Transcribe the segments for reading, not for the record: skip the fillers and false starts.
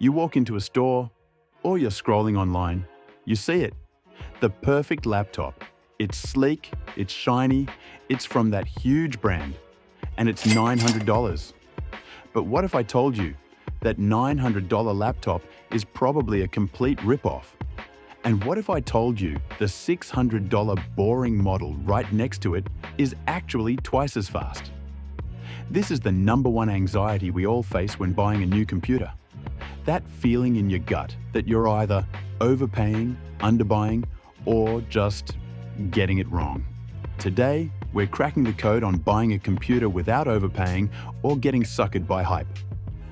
You walk into a store, or you're scrolling online, you see it. The perfect laptop. It's sleek, it's shiny, it's from that huge brand, and it's $900. But what if I told you that $900 laptop is probably a complete rip-off? And what if I told you the $600 boring model right next to it is actually twice as fast? This is the #1 anxiety we all face when buying a new computer. That feeling in your gut that you're either overpaying, underbuying, or just getting it wrong. Today, we're cracking the code on buying a computer without overpaying or getting suckered by hype.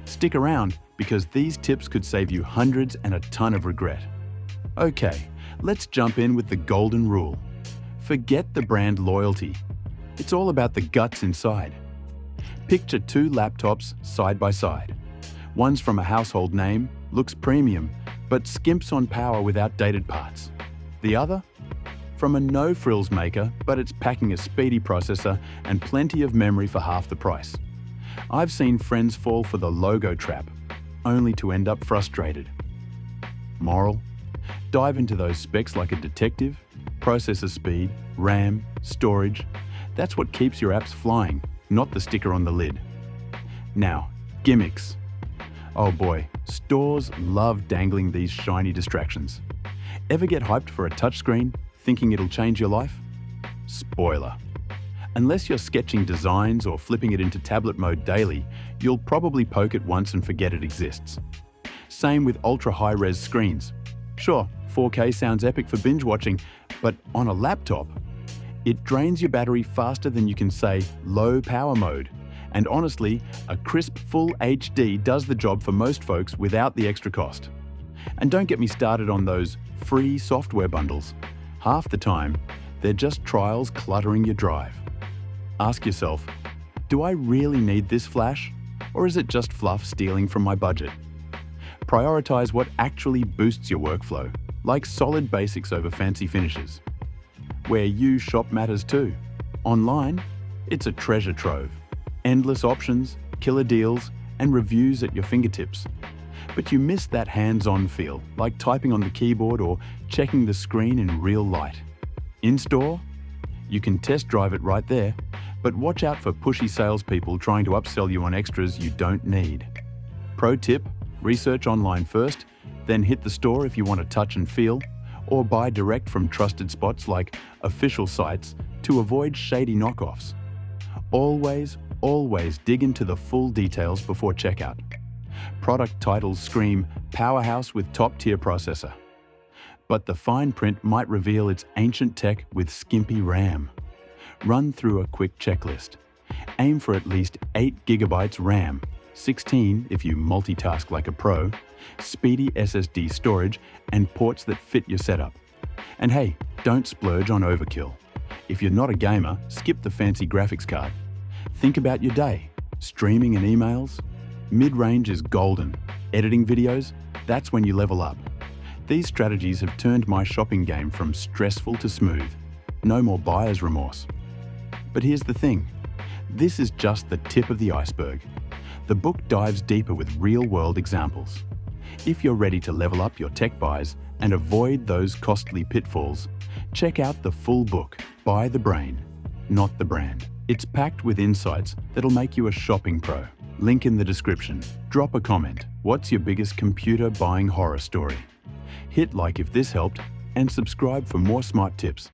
Stick around, because these tips could save you hundreds and a ton of regret. Okay, let's jump in with the golden rule. Forget the brand loyalty. It's all about the guts inside. Picture two laptops side by side. One's from a household name, looks premium, but skimps on power with outdated parts. The other? From a no-frills maker, but it's packing a speedy processor and plenty of memory for half the price. I've seen friends fall for the logo trap, only to end up frustrated. Moral? Dive into those specs like a detective. Processor speed, RAM, storage. That's what keeps your apps flying, not the sticker on the lid. Now, gimmicks. Oh boy, stores love dangling these shiny distractions. Ever get hyped for a touchscreen, thinking it'll change your life? Spoiler. Unless you're sketching designs or flipping it into tablet mode daily, you'll probably poke it once and forget it exists. Same with ultra-high-res screens. Sure, 4K sounds epic for binge watching, but on a laptop, it drains your battery faster than you can say low power mode. And honestly, a crisp full HD does the job for most folks without the extra cost. And don't get me started on those free software bundles. Half the time, they're just trials cluttering your drive. Ask yourself, do I really need this flash? Or is it just fluff stealing from my budget? Prioritize what actually boosts your workflow, like solid basics over fancy finishes. Where you shop matters too. Online, it's a treasure trove. Endless options, killer deals, and reviews at your fingertips. But you miss that hands-on feel, like typing on the keyboard or checking the screen in real light. In-store? You can test drive it right there, but watch out for pushy salespeople trying to upsell you on extras you don't need. Pro tip, research online first, then hit the store if you want to touch and feel, or buy direct from trusted spots like official sites to avoid shady knockoffs. Always dig into the full details before checkout. Product titles scream powerhouse with top-tier processor. But the fine print might reveal it's ancient tech with skimpy RAM. Run through a quick checklist. Aim for at least 8 GB RAM, 16 if you multitask like a pro, speedy SSD storage, and ports that fit your setup. And hey, don't splurge on overkill. If you're not a gamer, skip the fancy graphics card. Think about your day. Streaming and emails? Mid-range is golden. Editing videos? That's when you level up. These strategies have turned my shopping game from stressful to smooth. No more buyer's remorse. But here's the thing. This is just the tip of the iceberg. The book dives deeper with real-world examples. If you're ready to level up your tech buys and avoid those costly pitfalls, check out the full book, Buy the Brain, Not the Brand. It's packed with insights that'll make you a shopping pro. Link in the description. Drop a comment. What's your biggest computer buying horror story? Hit like if this helped, and subscribe for more smart tips.